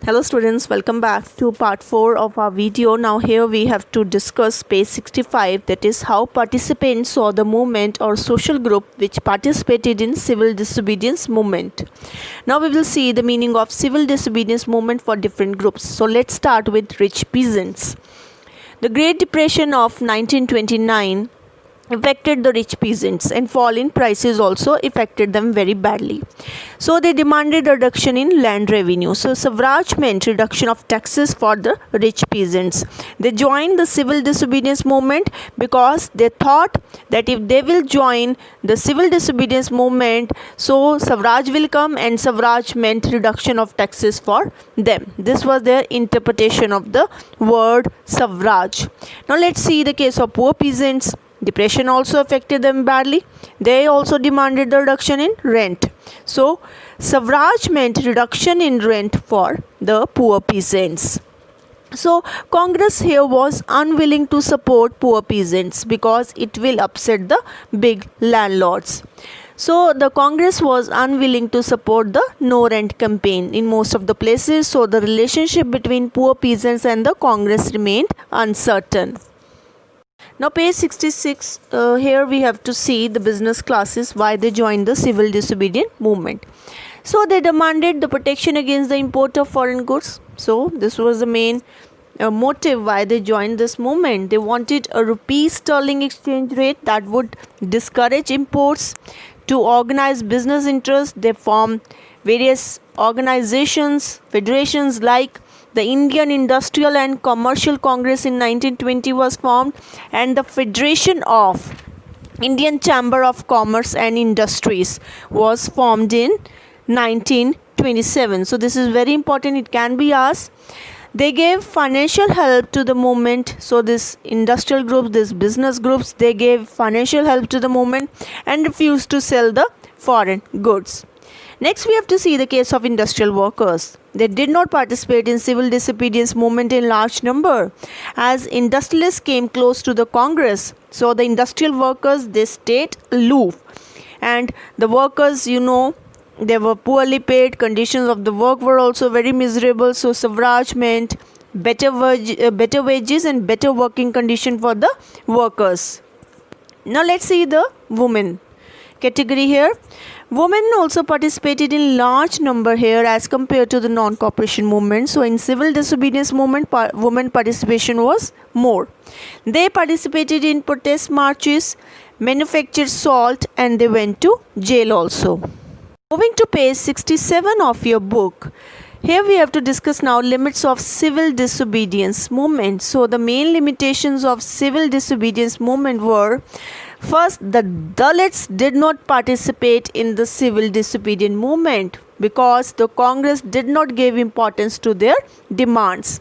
Hello students, welcome back to part 4 of our video. Now here we have to discuss page 65, that is how participants saw the movement or social group which participated in civil disobedience movement. Now we will see the meaning of civil disobedience movement for different groups. So let's start with rich peasants. The Great Depression of 1929 affected the rich peasants, and fall in prices also affected them very badly. So they demanded a reduction in land revenue. So Swaraj meant reduction of taxes for the rich peasants. They joined the civil disobedience movement because they thought that if they will join the civil disobedience movement, so Swaraj will come, and Swaraj meant reduction of taxes for them. This was their interpretation of the word Swaraj. Now let's see the case of poor peasants. Depression also affected them badly. They also demanded the reduction in rent. So Swaraj meant reduction in rent for the poor peasants. So Congress here was unwilling to support poor peasants because it will upset the big landlords. So the Congress was unwilling to support the no rent campaign in most of the places. So the relationship between poor peasants and the Congress remained uncertain. Now page 66, here we have to see the business classes, why they joined the civil disobedience movement. So they demanded the protection against the import of foreign goods. So this was the main motive why they joined this movement. They wanted a rupee sterling exchange rate that would discourage imports. To organize business interests, they formed various organizations, federations like the Indian Industrial and Commercial Congress in 1920 was formed, and the Federation of Indian Chamber of Commerce and Industries was formed in 1927. So this is very important, it can be asked. They gave financial help to the movement. So this industrial groups, these business groups, they gave financial help to the movement and refused to sell the foreign goods. Next we have to see the case of industrial workers. They did not participate in civil disobedience movement in large number as industrialists came close to the Congress. So the industrial workers, they stayed aloof, and the workers, they were poorly paid. Conditions of the work were also very miserable. So Swaraj meant better wages and better working condition for the workers. Now let's see the women category here. Women also participated in large number here as compared to the non-cooperation movement. So in civil disobedience movement, women participation was more. They participated in protest marches, manufactured salt, and they went to jail also. Moving to page 67 of your book. Here we have to discuss now limits of civil disobedience movement. So the main limitations of civil disobedience movement were: first, the Dalits did not participate in the civil disobedience movement because the Congress did not give importance to their demands.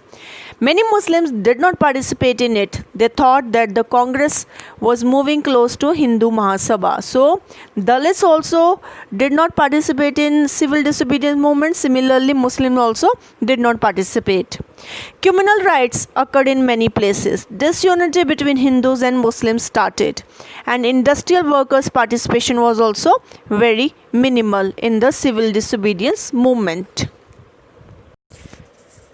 Many Muslims did not participate in it. They thought that the Congress was moving close to Hindu Mahasabha. So Dalits also did not participate in civil disobedience movement. Similarly, Muslims also did not participate. Communal riots occurred in many places. Disunity between Hindus and Muslims started, and industrial workers' participation was also very minimal in the civil disobedience movement.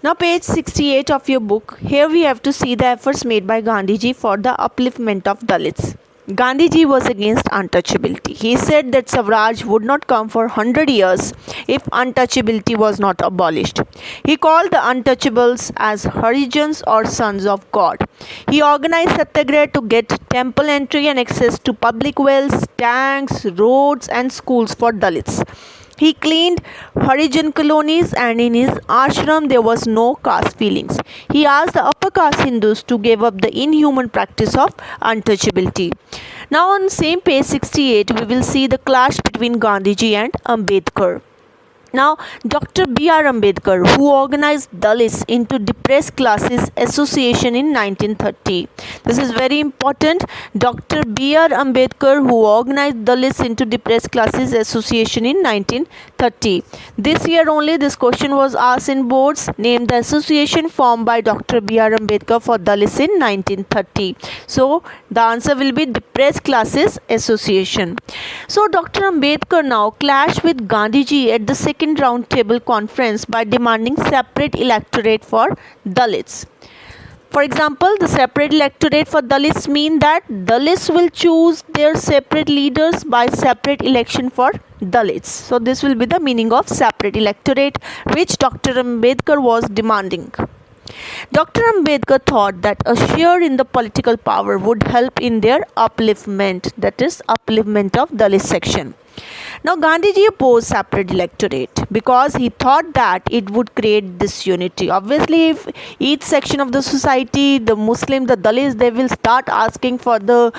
Now page 68 of your book. Here we have to see the efforts made by Gandhiji for the upliftment of Dalits. Gandhiji was against untouchability. He said that Swaraj would not come for 100 years if untouchability was not abolished. He called the untouchables as Harijans or sons of God. He organized Satyagraha to get temple entry and access to public wells, tanks, roads and schools for Dalits. He cleaned Harijan colonies, and in his ashram there was no caste feelings. He asked the upper caste Hindus to give up the inhuman practice of untouchability. Now on same page 68 we will see the clash between Gandhiji and Ambedkar. Now, Dr. B.R. Ambedkar, who organized Dalits into Depressed Classes Association in 1930. This is very important. Dr. B.R. Ambedkar, who organized Dalits into Depressed Classes Association in 1930. This year only this question was asked in boards. Name the association formed by Dr. B.R. Ambedkar for Dalits in 1930. So, the answer will be Depressed Classes Association. So, Dr. Ambedkar now clashed with Gandhiji at the second second round table conference by demanding separate electorate for Dalits. For example, the separate electorate for Dalits mean that Dalits will choose their separate leaders by separate election for Dalits. So this will be the meaning of separate electorate, which Dr. Ambedkar was demanding. Dr. Ambedkar thought that a share in the political power would help in their upliftment, that is, upliftment of Dalit section. Now, Gandhiji opposed separate electorate because he thought that it would create disunity. Obviously, if each section of the society, the Muslim, the Dalits, they will start asking for the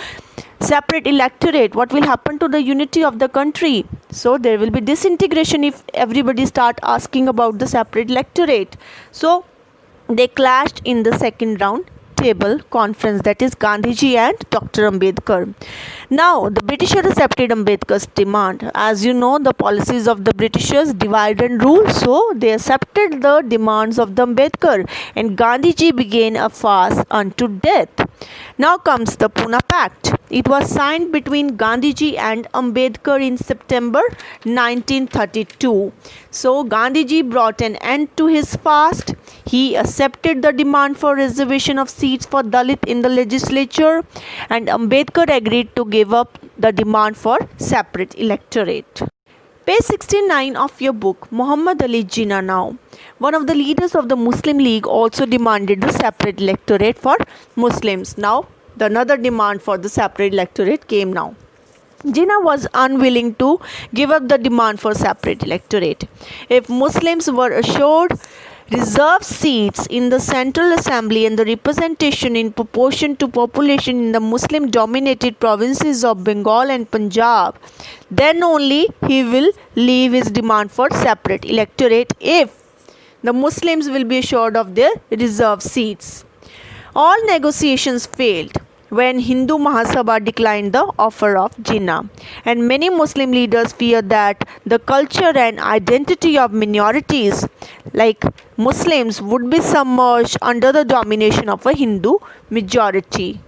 separate electorate, what will happen to the unity of the country? So there will be disintegration if everybody start asking about the separate electorate. So they clashed in the second round table conference, that is Gandhiji and Dr. Ambedkar. Now the Britishers accepted Ambedkar's demand. As you know, the policies of the Britishers divide and rule, so they accepted the demands of the Ambedkar and Gandhiji began a fast unto death. Now comes the Pune Pact. It was signed between Gandhiji and Ambedkar in September 1932. So Gandhiji brought an end to his fast. He accepted the demand for reservation of seats for Dalit in the legislature, and Ambedkar agreed to give up the demand for separate electorate. Page 69 of your book, Muhammad Ali Jinnah now. One of the leaders of the Muslim League also demanded the separate electorate for Muslims. Now, another demand for the separate electorate came now. Jinnah was unwilling to give up the demand for separate electorate. If Muslims were assured reserved seats in the Central Assembly and the representation in proportion to population in the Muslim dominated provinces of Bengal and Punjab, then only he will leave his demand for separate electorate if the Muslims will be assured of their reserved seats. All negotiations failed when Hindu Mahasabha declined the offer of Jinnah, and many Muslim leaders feared that the culture and identity of minorities like Muslims would be submerged under the domination of a Hindu majority.